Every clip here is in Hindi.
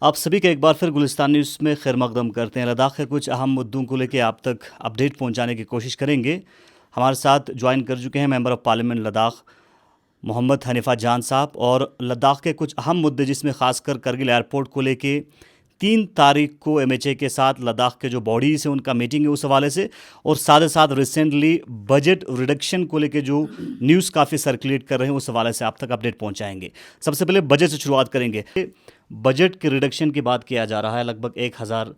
आप सभी का एक बार फिर गुलिस्तान न्यूज़ में खैर मकदम करते हैं। लद्दाख के कुछ अहम मुद्दों को लेकर आप तक अपडेट पहुंचाने की कोशिश करेंगे। हमारे साथ ज्वाइन कर चुके हैं member of parliament Ladakh Mohammad Haneefa Jan साहब, और लद्दाख के कुछ अहम मुद्दे जिसमें खासकर करगिल एयरपोर्ट को लेके 3 तारीख को एमएचए के साथ लद्दाख के जो बॉडीज़ हैं उनका मीटिंग है उस हवाले से, और साथ ही साथ रिसेंटली बजट रिडक्शन को लेके जो न्यूज़ काफ़ी सर्कुलेट कर रहे हैं उस हवाले से आप तक अपडेट पहुंचाएंगे। सबसे पहले बजट से शुरुआत करेंगे। बजट के रिडक्शन की बात किया जा रहा है लगभग 1000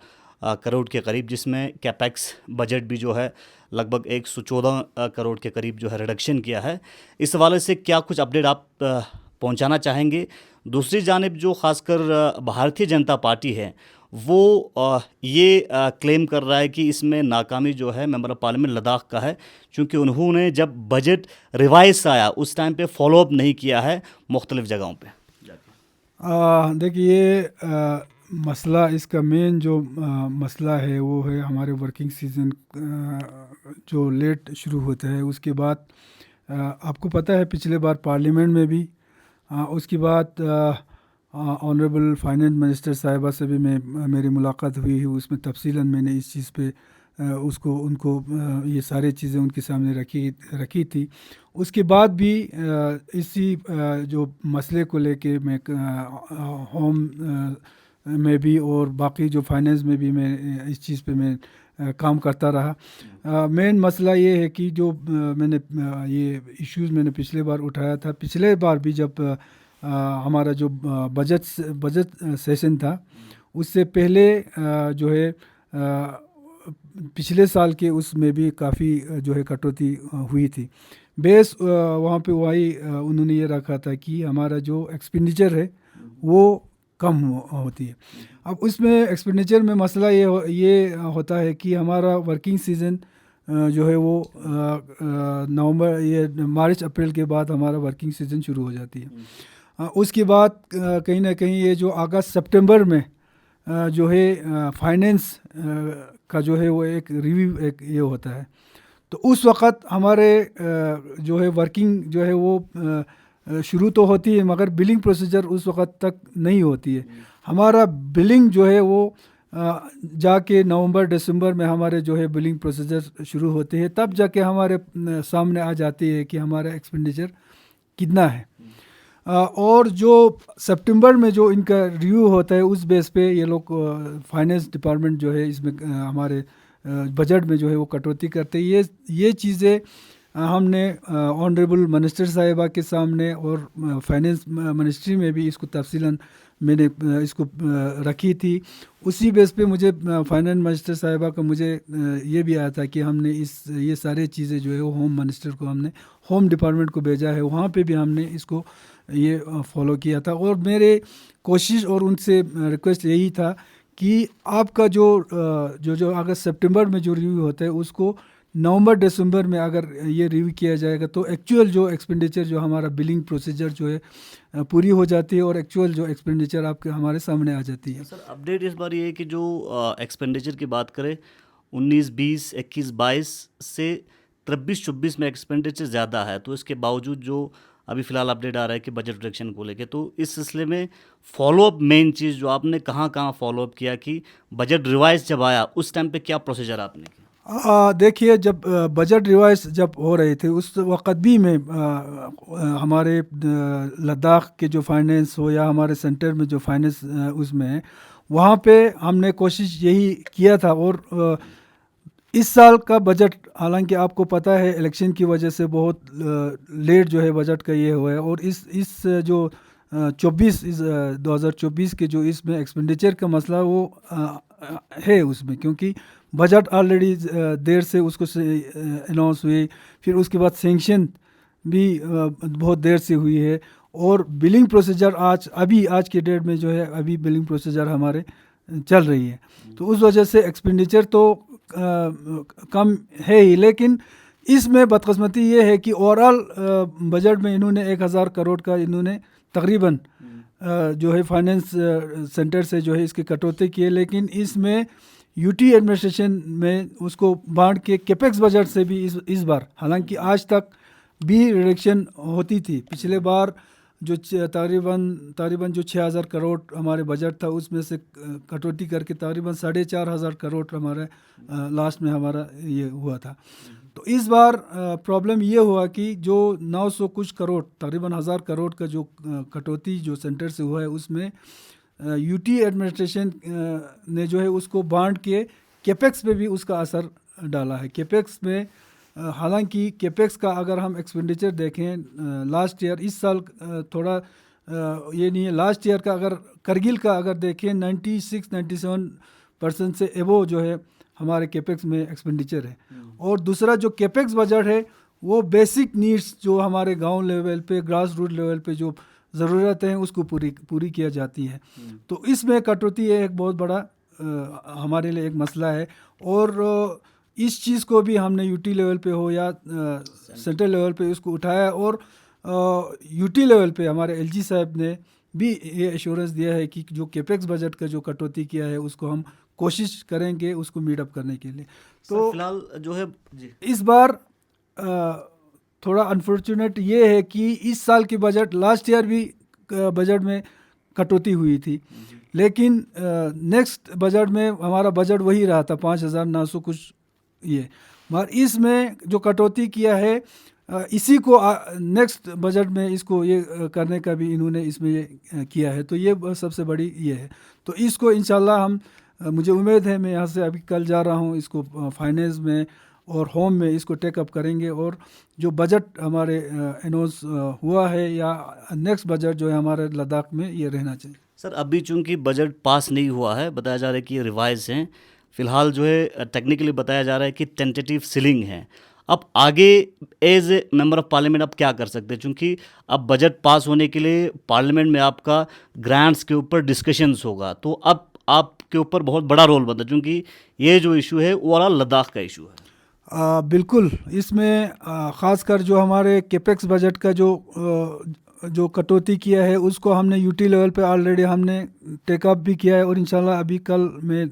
करोड़ के करीब, जिसमें कैपेक्स बजट भी जो है लगभग 114 करोड़ के करीब जो है रिडक्शन किया है। इस हवाले से क्या कुछ अपडेट आप पहुंचाना चाहेंगे? दूसरी जानिब जो खासकर भारतीय जनता पार्टी है वो ये क्लेम कर रहा है कि इसमें नाकामी जो है मेंबर ऑफ पार्लियामेंट लद्दाख का है, क्योंकि उन्होंने जब बजट रिवाइज आया उस टाइम पे फॉलोअप नहीं किया है मुख्तलिफ जगहों पे। देखिए, मसला इसका मेन जो मसला है वो है हमारे वर्किंग सीज़न जो लेट शुरू होता है। उसके बाद आपको पता है पिछले बार पार्लियामेंट में भी उसके बाद ऑनरेबल फाइनेंस मिनिस्टर साहिबा से भी मेरी मुलाकात हुई है। उसमें तफसीलन मैंने इस चीज़ पे उनको ये सारी चीज़ें उनके सामने रखी थी। उसके बाद भी इसी जो मसले को लेके मैं होम में भी और बाकी जो फाइनेंस में भी मैं इस चीज़ पे मैं काम करता रहा। मेन मसला ये है कि जो मैंने ये इश्यूज़ मैंने पिछले बार उठाया था। पिछले बार भी जब हमारा जो बजट सेशन था उससे पहले जो है पिछले साल के उसमें भी काफ़ी जो है कटौती हुई थी। बेस वहाँ पे वही उन्होंने ये रखा था कि हमारा जो एक्सपेंडिचर है वो कम होती है। अब उसमें एक्सपेंडिचर में मसला ये होता है कि हमारा वर्किंग सीज़न जो है वो नवंबर ये मार्च अप्रैल के बाद हमारा वर्किंग सीज़न शुरू हो जाती है। उसके बाद कहीं ना कहीं ये जो अगस्त सितंबर में जो है फाइनेंस का जो है वो एक रिव्यू एक ये होता है। तो उस वक़्त हमारे जो है वर्किंग जो है वो शुरू तो होती है मगर बिलिंग प्रोसीजर उस वक़्त तक नहीं होती है। हमारा बिलिंग जो है वो जाके नवंबर दिसंबर में हमारे जो है बिलिंग प्रोसीजर शुरू होते हैं, तब जाके हमारे सामने आ जाती है कि हमारा एक्सपेंडिचर कितना है। और जो सितंबर में जो इनका रिव्यू होता है उस बेस पे ये लोग फाइनेंस डिपार्टमेंट जो है इसमें हमारे बजट में जो है वो कटौती करते हैं। ये चीज़ें हमने ऑनरेबल मिनिस्टर साहिबा के सामने और फाइनेंस मिनिस्ट्री में भी इसको तफसीलन मैंने इसको रखी थी। उसी बेस पे मुझे फाइनेंस मिनिस्टर साहिबा का मुझे ये भी आया था कि हमने ये सारे चीज़ें जो है वो होम मिनिस्टर को हमने होम डिपार्टमेंट को भेजा है, वहाँ पे भी हमने इसको ये फॉलो किया था। और मेरे कोशिश और उनसे रिक्वेस्ट यही था कि आपका जो अगस्त सितंबर में जो रिव्यू होता है उसको नवंबर दिसंबर में अगर ये रिव्यू किया जाएगा तो एक्चुअल जो एक्सपेंडिचर जो हमारा बिलिंग प्रोसीजर जो है पूरी हो जाती है और एक्चुअल जो एक्सपेंडिचर आपके हमारे सामने आ जाती है। सर अपडेट इस बार ये है कि जो एक्सपेंडिचर की बात करें 19-20, 21-22 से 23-24 में एक्सपेंडिचर ज़्यादा है, तो इसके बावजूद जो अभी फ़िलहाल अपडेट आ रहा है कि बजट रिडक्शन को लेके, तो इस सिलसिले में फॉलोअप मेन चीज़ जो आपने कहाँ कहाँ फॉलोअप किया कि बजट रिवाइज जब आया उस टाइम पे क्या प्रोसीजर आपने किया? देखिए, जब बजट रिवाइज जब हो रहे थे उस वक़्त भी मैं हमारे लद्दाख के जो फाइनेंस हो या हमारे सेंटर में जो फाइनेंस उसमें है वहाँ पे हमने कोशिश यही किया था। और इस साल का बजट हालांकि आपको पता है इलेक्शन की वजह से बहुत लेट जो है बजट का ये हुआ है। और इस जो 2024 के जो इसमें एक्सपेंडिचर का मसला वो है उसमें, क्योंकि बजट ऑलरेडी देर से उसको अनाउंस हुई, फिर उसके बाद सैंक्शन भी बहुत देर से हुई है। और बिलिंग प्रोसीजर आज के डेट में जो है अभी बिलिंग प्रोसीजर हमारे चल रही है। तो उस वजह से एक्सपेंडिचर तो कम है ही, लेकिन इसमें बदकिस्मती ये है कि ओवरऑल बजट में इन्होंने 1000 करोड़ का इन्होंने तकरीबन जो है फाइनेंस सेंटर से जो है इसकी कटौती की है। लेकिन इसमें यूटी एडमिनिस्ट्रेशन में उसको बांट के कैपेक्स बजट से भी इस बार हालांकि आज तक भी रिडक्शन होती थी। पिछले बार जो तकरीबन जो 6,000 करोड़ हमारे बजट था उसमें से कटौती करके तकरीबन 4,500 करोड़ हमारे लास्ट में हमारा ये हुआ था। तो इस बार प्रॉब्लम ये हुआ कि जो 900 कुछ करोड़ तकरीबन 1,000 करोड़ का जो कटौती जो सेंटर से हुआ है उसमें यूटी एडमिनिस्ट्रेशन ने जो है उसको बांट के केपेक्स पे भी उसका असर डाला है। केपेक्स में हालांकि केपेक्स का अगर हम एक्सपेंडिचर देखें लास्ट ईयर, इस साल थोड़ा ये नहीं है, लास्ट ईयर का अगर करगिल का अगर देखें 96-97% से एबो जो है हमारे केपेक्स में एक्सपेंडिचर है। और दूसरा जो केपेक्स बजट है वो बेसिक नीड्स जो हमारे गांव लेवल पे, ग्रास रूट लेवल पे जो ज़रूरतें हैं उसको पूरी किया जाती है। तो इसमें कटौती एक बहुत बड़ा हमारे लिए एक मसला है। और इस चीज़ को भी हमने यूटी लेवल पे हो या सेंट्रल लेवल पे उसको उठाया, और यूटी लेवल पे हमारे एलजी साहब ने भी ये एश्योरेंस दिया है कि जो केपेक्स बजट का जो कटौती किया है उसको हम कोशिश करेंगे उसको मीटअप करने के लिए। तो फिलहाल जो है जी, इस बार थोड़ा अनफॉर्चुनेट ये है कि इस साल की बजट, लास्ट ईयर भी बजट में कटौती हुई थी, लेकिन नेक्स्ट बजट में हमारा बजट वही रहा था 5,900 कुछ ये, मगर इसमें जो कटौती किया है इसी को नेक्स्ट बजट में इसको ये करने का भी इन्होंने इसमें ये किया है। तो ये सबसे बड़ी ये है। तो इसको इंशाल्लाह हम मुझे उम्मीद है, मैं यहाँ से अभी कल जा रहा हूँ, इसको फाइनेंस में और होम में इसको टेकअप करेंगे, और जो बजट हमारे अनाउंस हुआ है या नेक्स्ट बजट जो है हमारे लद्दाख में ये रहना चाहिए। सर अभी चूंकि बजट पास नहीं हुआ है, बताया जा रहा है कि ये रिवाइज हैं, फिलहाल जो है टेक्निकली बताया जा रहा है कि टेंटेटिव सीलिंग है। अब आगे as a member of parliament आप क्या कर सकते हैं, चूंकि अब बजट पास होने के लिए पार्लियामेंट में आपका ग्रांट्स के ऊपर डिस्कशंस होगा, तो अब आपके ऊपर बहुत बड़ा रोल बनता है, क्योंकि ये जो इशू है ओवरऑल लद्दाख का इशू है। बिल्कुल, इसमें ख़ासकर जो हमारे केपेक्स बजट का जो कटौती किया है उसको हमने यूटी लेवल पे ऑलरेडी हमने टेकअप भी किया है, और इंशाल्लाह अभी कल में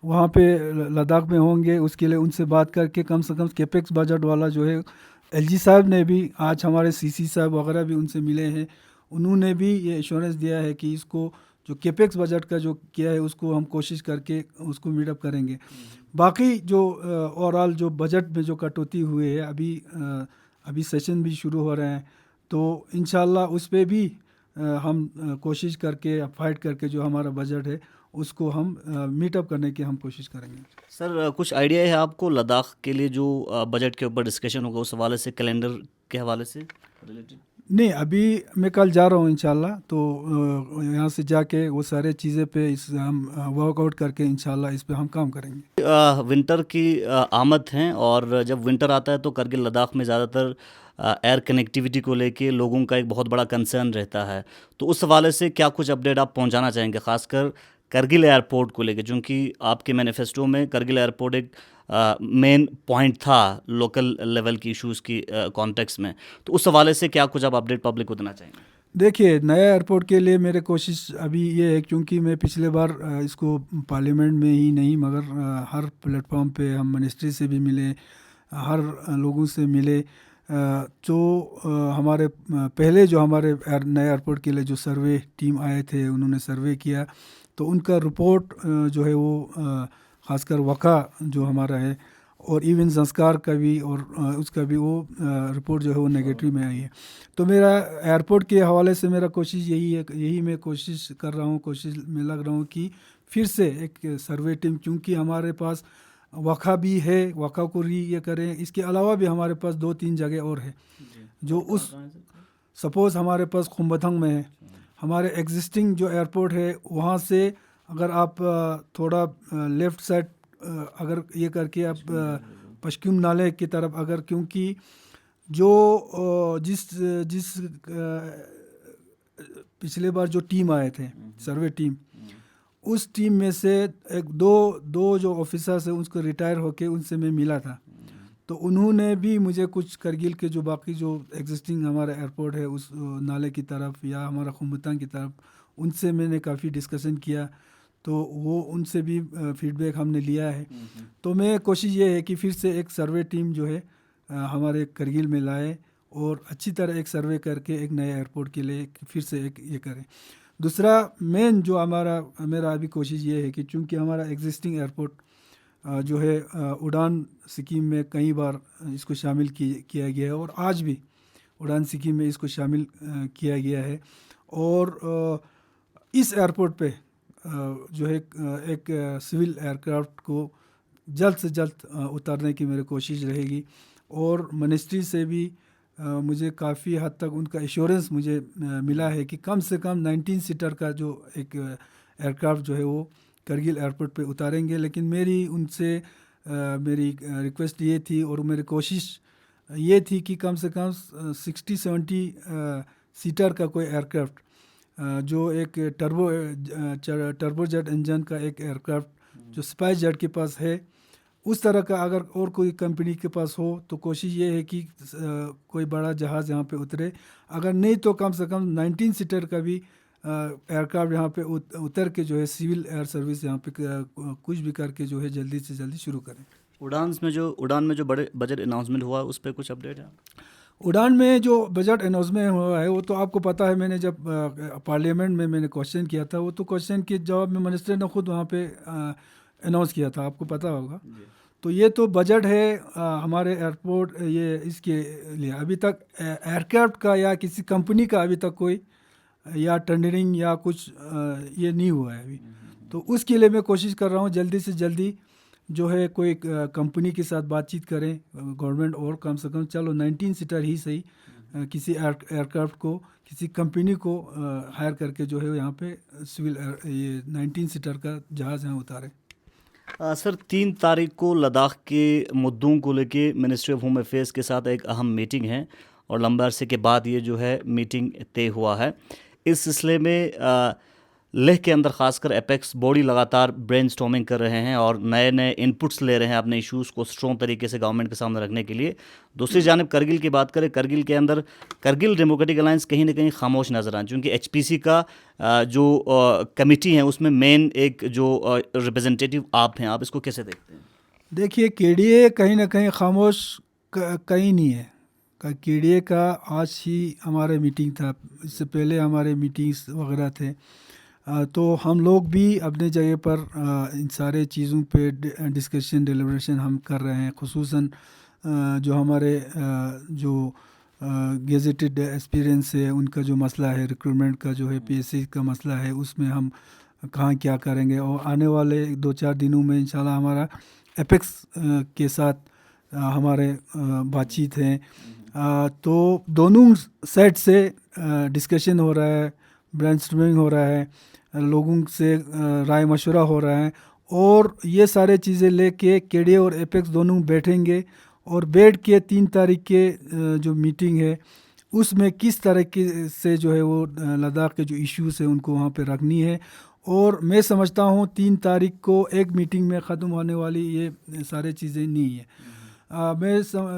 वहाँ पे लद्दाख में होंगे, उसके लिए उनसे बात करके कम से कम केपेक्स बजट वाला जो है, एलजी साहब ने भी आज हमारे सीसी साहब वगैरह भी उनसे मिले हैं, उन्होंने भी ये एश्योरेंस दिया है कि इसको जो केपेक्स बजट का जो किया है उसको हम कोशिश करके उसको मीटअप करेंगे। बाकी जो ओवरऑल जो बजट में जो कटौती हुई है, अभी सेशन भी शुरू हो रहे हैं, तो इंशाल्लाह उस पर भी हम कोशिश करके फाइट करके जो हमारा बजट है उसको हम मीटअप करने की हम कोशिश करेंगे। सर कुछ आइडिया है आपको लद्दाख के लिए जो बजट के ऊपर डिस्कशन होगा उस हवाले से, कैलेंडर के हवाले से रिलेटेड? नहीं, अभी मैं कल जा रहा हूँ इंशाल्लाह, तो यहाँ से जाके वो सारे चीज़ें पे हम वर्कआउट करके इंशाल्लाह इस पे हम काम करेंगे। विंटर की आमद है, और जब विंटर आता है तो करगिल लद्दाख में ज़्यादातर एयर कनेक्टिविटी को लेके लोगों का एक बहुत बड़ा कंसर्न रहता है, तो उस हवाले से क्या कुछ अपडेट आप पहुंचाना चाहेंगे, खासकर करगिल एयरपोर्ट को लेके, क्योंकि आपके मैनिफेस्टो में करगिल एयरपोर्ट एक मेन पॉइंट था लोकल लेवल की इश्यूज़ की कॉन्टेक्स्ट में, तो उस हवाले से क्या कुछ आप अपडेट पब्लिक को देना चाहेंगे? देखिए, नया एयरपोर्ट के लिए मेरे कोशिश अभी ये है, क्योंकि मैं पिछले बार इसको पार्लियामेंट में ही नहीं मगर हर प्लेटफॉर्म पे हम मिनिस्ट्री से भी मिले, हर लोगों से मिले, जो हमारे पहले जो हमारे नए एयरपोर्ट के लिए जो सर्वे टीम आए थे उन्होंने सर्वे किया, तो उनका रिपोर्ट जो है वो ख़ासकर वक़ा जो हमारा है और इवन संस्कार का भी और उसका भी वो रिपोर्ट जो है वो नेगेटिव में आई है। तो मेरा एयरपोर्ट के हवाले से मेरा कोशिश यही है, यही मैं कोशिश कर रहा हूँ, कोशिश में लग रहा हूँ कि फिर से एक सर्वे टीम, क्योंकि हमारे पास वक़ा भी है, वक़ा को ये करें, इसके अलावा भी हमारे पास 2-3 जगह और है जो उस सपोज़ हमारे पास खुम्बथंग में है, हमारे एग्जिस्टिंग जो एयरपोर्ट है वहाँ से अगर आप थोड़ा लेफ़्ट साइड अगर ये करके आप पश्चिम नाले की तरफ अगर, क्योंकि जो जिस पिछले बार जो टीम आए थे सर्वे टीम, उस टीम में से एक दो जो ऑफिसर्स हैं उसको रिटायर होके उनसे मैं मिला था, तो उन्होंने भी मुझे कुछ करगिल के जो बाकी जो एग्जिस्टिंग हमारा एयरपोर्ट है उस नाले की तरफ या हमारा खुम्बतांग की तरफ, उनसे मैंने काफ़ी डिस्कशन किया, तो वो उनसे भी फीडबैक हमने लिया है। तो मैं कोशिश ये है कि फिर से एक सर्वे टीम जो है हमारे करगिल में लाए और अच्छी तरह एक सर्वे करके एक नए एयरपोर्ट के लिए फिर से एक ये करें। दूसरा मेन जो मेरा अभी कोशिश ये है कि चूँकि हमारा एग्जिस्टिंग एयरपोर्ट जो है उड़ान स्कीम में कई बार इसको शामिल किया गया है और आज भी उड़ान स्कीम में इसको शामिल किया गया है। और इस एयरपोर्ट पे जो है एक सिविल एयरक्राफ्ट को जल्द से जल्द उतारने की मेरी कोशिश रहेगी। और मिनिस्ट्री से भी मुझे काफ़ी हद तक उनका एश्योरेंस मुझे मिला है कि कम से कम 19 सीटर का जो एक एयरक्राफ्ट जो है वो करगिल एयरपोर्ट पे उतारेंगे। लेकिन मेरी उनसे मेरी रिक्वेस्ट ये थी और मेरी कोशिश ये थी कि कम से कम 60-70 सीटर का कोई एयरक्राफ्ट जो एक टर्बोजेट इंजन का एक एयरक्राफ्ट जो स्पाइस जेट के पास है, उस तरह का अगर और कोई कंपनी के पास हो तो कोशिश ये है कि कोई बड़ा जहाज़ यहाँ पे उतरे। अगर नहीं तो कम से कम 19 सीटर का भी एयरक्राफ्ट यहाँ पे उतर के जो है सिविल एयर सर्विस यहाँ पे कुछ भी करके जो है जल्दी से जल्दी शुरू करें। उड़ान में जो बड़े बजट अनाउंसमेंट हुआ उस पर कुछ अपडेट है? उड़ान में जो बजट अनाउंसमेंट हुआ है वो तो आपको पता है, मैंने जब पार्लियामेंट में मैंने क्वेश्चन किया था, वो तो क्वेश्चन के जवाब में मिनिस्टर ने खुद वहाँ पे अनाउंस किया था, आपको पता होगा। तो ये तो बजट है हमारे एयरपोर्ट ये इसके लिए। अभी तक एयरक्राफ्ट का या किसी कंपनी का अभी तक कोई या टेंडरिंग या कुछ ये नहीं हुआ है अभी। तो उसके लिए मैं कोशिश कर रहा हूँ जल्दी से जल्दी जो है कोई कंपनी के साथ बातचीत करें गवर्नमेंट, और कम से कम चलो 19 सीटर ही सही किसी एयरक्राफ्ट को किसी कंपनी को हायर करके जो है यहाँ पे सिविल ये 19 सीटर का जहाज़ यहाँ उतारें। सर 3 तारीख को लद्दाख के मुद्दों को लेके मिनिस्ट्री ऑफ होम अफेयर्स के साथ एक अहम मीटिंग है और लंबे अरसे के बाद ये जो है मीटिंग तय हुआ है। इस सिलसिले में लेह के अंदर खासकर एपेक्स बॉडी लगातार ब्रेनस्टॉर्मिंग कर रहे हैं और नए नए इनपुट्स ले रहे हैं अपने इश्यूज़ को स्ट्रॉन्ग तरीके से गवर्नमेंट के सामने रखने के लिए। दूसरी जानिब करगिल की बात करें, करगिल के अंदर करगिल डेमोक्रेटिक अलायंस कहीं ना कहीं खामोश नजर आए, क्योंकि एचपीसी का जो कमेटी है उसमें मेन एक जो रिप्रेजेंटेटिव आप हैं, आप इसको कैसे देखते हैं? देखिए केडीए कहीं ना कहीं खामोश कहीं नहीं है। केडीए का आज ही हमारे मीटिंग था, इससे पहले हमारे मीटिंग्स वगैरह थे। तो हम लोग भी अपने जगह पर इन सारे चीज़ों पे डिस्कशन डिलिब्रेशन हम कर रहे हैं। खुसूसन जो हमारे जो गेजेटेड एक्सपीरियंस है उनका जो मसला है, रिक्रूटमेंट का जो है पीएससी का मसला है, उसमें हम कहाँ क्या करेंगे। और आने वाले 2-4 दिनों में इंशाल्लाह हमारा एपेक्स के साथ हमारे बातचीत हैं। तो दोनों साइड से डिस्कशन हो रहा है, ब्रेनस्टॉर्मिंग हो रहा है, लोगों से राय मशवरा हो रहा है। और ये सारे चीज़ें लेके केडीए और एपेक्स दोनों बैठेंगे और बैठ के 3 तारीख के जो मीटिंग है उसमें किस तरीके से जो है वो लद्दाख के जो इश्यूज़ है उनको वहाँ पे रखनी है। और मैं समझता हूँ 3 तारीख को एक मीटिंग में ख़त्म होने वाली ये सारी चीज़ें नहीं है।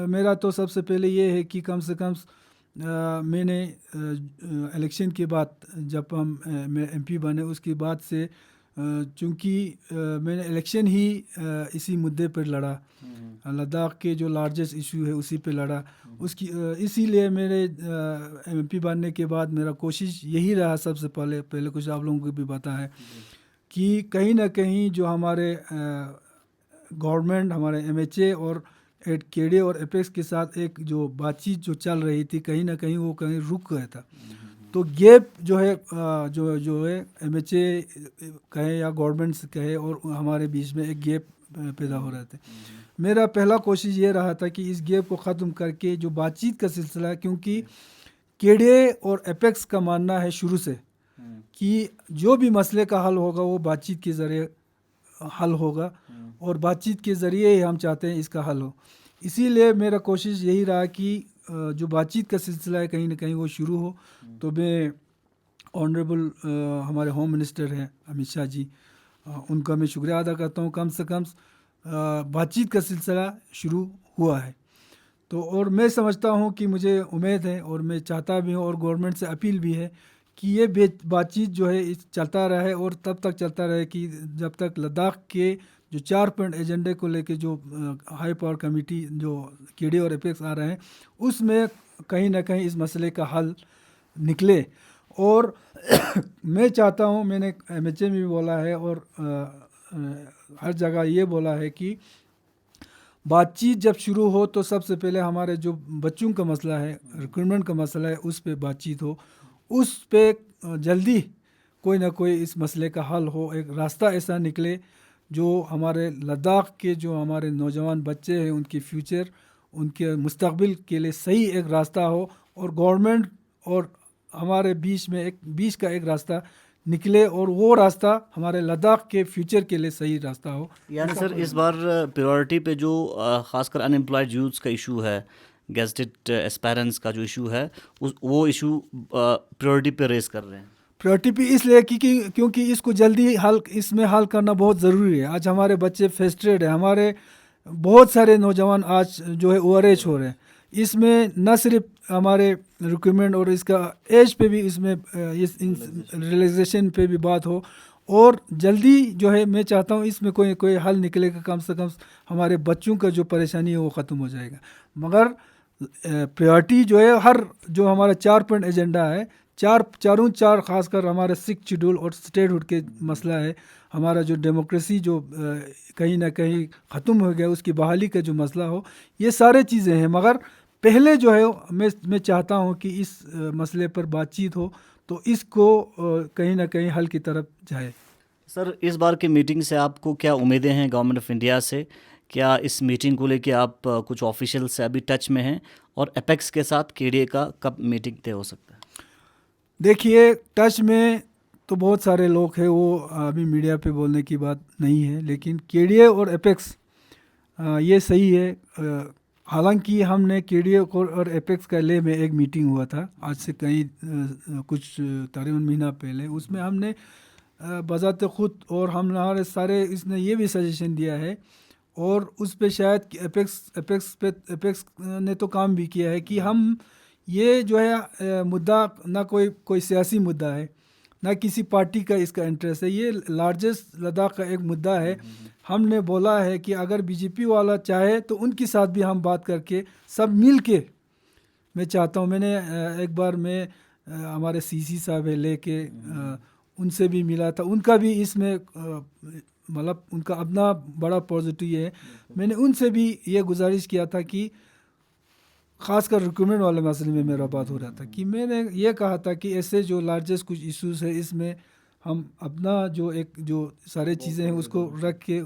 मेरा तो सबसे पहले ये है कि कम से कम मैंने इलेक्शन के बाद जब मैं एमपी बने उसके बाद से चूँकि मैंने इलेक्शन ही इसी मुद्दे पर लड़ा, लद्दाख के जो लार्जेस्ट इशू है उसी पे लड़ा। उसकी इसीलिए मेरे एमपी बनने के बाद मेरा कोशिश यही रहा सबसे पहले कुछ आप लोगों को भी पता है कि कहीं ना कहीं जो हमारे गवर्नमेंट हमारे एमएचए और केडीए और एपेक्स के साथ एक जो बातचीत जो चल रही थी कहीं ना कहीं वो कहीं रुक गया था। तो गैप जो है जो है एमएचए कहे या गवर्नमेंट कहे और हमारे बीच में एक गैप पैदा हो रहे थे। मेरा पहला कोशिश ये रहा था कि इस गैप को ख़त्म करके जो बातचीत का सिलसिला है, क्योंकि केडीए और एपेक्स का मानना है शुरू से कि जो भी मसले का हल होगा वो बातचीत के ज़रिए हल होगा और बातचीत के ज़रिए ही हम चाहते हैं इसका हल हो। इसीलिए मेरा कोशिश यही रहा कि जो बातचीत का सिलसिला है कहीं ना कहीं वो शुरू हो। तो मैं ऑनरेबल हमारे होम मिनिस्टर हैं अमित शाह जी, उनका मैं शुक्रिया अदा करता हूँ, कम से कम बातचीत का सिलसिला शुरू हुआ है। तो और मैं समझता हूँ कि मुझे उम्मीद है और मैं चाहता भी हूँ और गवर्नमेंट से अपील भी है कि ये बातचीत जो है चलता रहे और तब तक चलता रहे कि जब तक लद्दाख के जो 4 पॉइंट एजेंडे को लेके जो हाई पावर कमेटी जो केडीए और एपेक्स आ रहे हैं उसमें कहीं ना कहीं इस मसले का हल निकले। और मैं चाहता हूँ, मैंने MHA में भी बोला है और हर जगह ये बोला है कि बातचीत जब शुरू हो तो सबसे पहले हमारे जो बच्चों का मसला है, रिक्रूटमेंट का मसला है, उस पे बातचीत हो, उस पे जल्दी कोई ना कोई इस मसले का हल हो, एक रास्ता ऐसा निकले जो हमारे लद्दाख के जो हमारे नौजवान बच्चे हैं उनकी फ्यूचर, उनके मुस्तकबिल के लिए सही एक रास्ता हो, और गवर्नमेंट और हमारे बीच का एक रास्ता निकले, और वो रास्ता हमारे लद्दाख के फ्यूचर के लिए सही रास्ता हो। यानी सर इस बार प्रायोरिटी पे जो ख़ासकर अनएम्प्लॉयड यूथ्स का इशू है, गेजेटेड एस्पायरेंट्स का जो इशू है, वो इशू प्रायोरिटी पे रेस कर रहे हैं। प्रायोरिटी पे इसलिए क्योंकि इसको जल्दी इसमें हल करना बहुत ज़रूरी है। आज हमारे बच्चे फ्रस्ट्रेटेड है, हमारे बहुत सारे नौजवान आज जो है ओवरएज हो रहे हैं। इसमें न सिर्फ हमारे रिक्रूटमेंट और इसका एज पे भी, इसमें इस रिलैक्सेशन पे भी बात हो, और जल्दी जो है मैं चाहता हूँ इसमें कोई हल निकलेगा, कम से कम हमारे बच्चों का जो परेशानी है वो ख़त्म हो जाएगा। मगर प्रायोरिटी जो है, हर जो हमारा 4 पॉइंट एजेंडा है, चार खासकर हमारा 6 शेड्यूल और स्टेटहुड के मसला है, हमारा जो डेमोक्रेसी जो कहीं ना कहीं ख़त्म हो गया उसकी बहाली का जो मसला हो, ये सारे चीज़ें हैं। मगर पहले जो है मैं चाहता हूँ कि इस मसले पर बातचीत हो तो इसको कहीं ना कहीं हल की तरफ जाए। सर इस बार की मीटिंग से आपको क्या उम्मीदें हैं गवर्नमेंट ऑफ इंडिया से? क्या इस मीटिंग को लेके आप कुछ ऑफिशियल से अभी टच में हैं? और एपेक्स के साथ KDA का कब मीटिंग तय हो सकता है? देखिए, टच में तो बहुत सारे लोग हैं, वो अभी मीडिया पे बोलने की बात नहीं है, लेकिन KDA और एपेक्स ये सही है। हालांकि हमने KDA और एपेक्स का ले में एक मीटिंग हुआ था आज से कुछ तकरीबन महीना पहले। उसमें हमने बजाते खुद और हमारे सारे इसने ये भी सजेशन दिया है, और उस पे शायद एपेक्स ने तो काम भी किया है कि हम ये जो है मुद्दा ना कोई सियासी मुद्दा है, ना किसी पार्टी का इसका इंटरेस्ट है, ये लार्जेस्ट लद्दाख का एक मुद्दा है। हमने बोला है कि अगर BJP वाला चाहे तो उनके साथ भी हम बात करके सब मिल के, मैं चाहता हूँ, मैंने एक बार मैं हमारे CC साहब है लेके उनसे भी मिला था, उनका भी इसमें मतलब उनका अपना बड़ा पॉजिटिव है। मैंने उनसे भी ये गुजारिश किया था कि ख़ासकर रिक्रूटमेंट वाले मसले में मेरा बात हो रहा था कि मैंने ये कहा था कि ऐसे जो लार्जेस्ट कुछ इश्यूज़ है इसमें हम अपना जो सारे चीज़ें हैं उसको रख के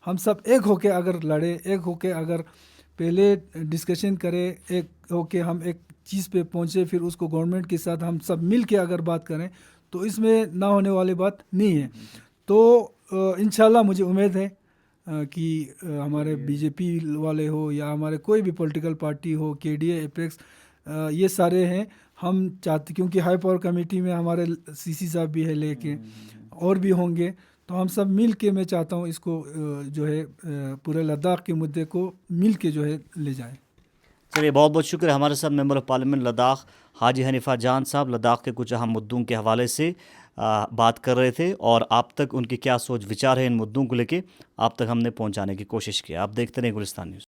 हम सब एक होके अगर लड़े, एक होके अगर पहले डिस्कशन करें, एक होके हम एक चीज़ पे पहुँचे, फिर उसको गवर्नमेंट के साथ हम सब मिल के अगर बात करें तो इसमें ना होने वाली बात नहीं है। तो इंशाल्लाह मुझे उम्मीद है कि हमारे BJP वाले हो या हमारे कोई भी पॉलिटिकल पार्टी हो, KDA, एपेक्स, ये सारे हैं, हम चाहते, क्योंकि हाई पावर कमेटी में हमारे CC साहब भी है लेके, और भी होंगे, तो हम सब मिल के, मैं चाहता हूँ इसको जो है पूरे लद्दाख के मुद्दे को मिल के जो है ले जाए। चलिए, बहुत बहुत शुक्रिया। हमारे साथ member of parliament Ladakh Haji Hanifa Jan साहब लद्दाख के कुछ अहम मुद्दों के हवाले से बात कर रहे थे, और आप तक उनकी क्या सोच विचार है इन मुद्दों को लेके आप तक हमने पहुंचाने की कोशिश की। आप देखते रहें गुलिस्तान न्यूज़।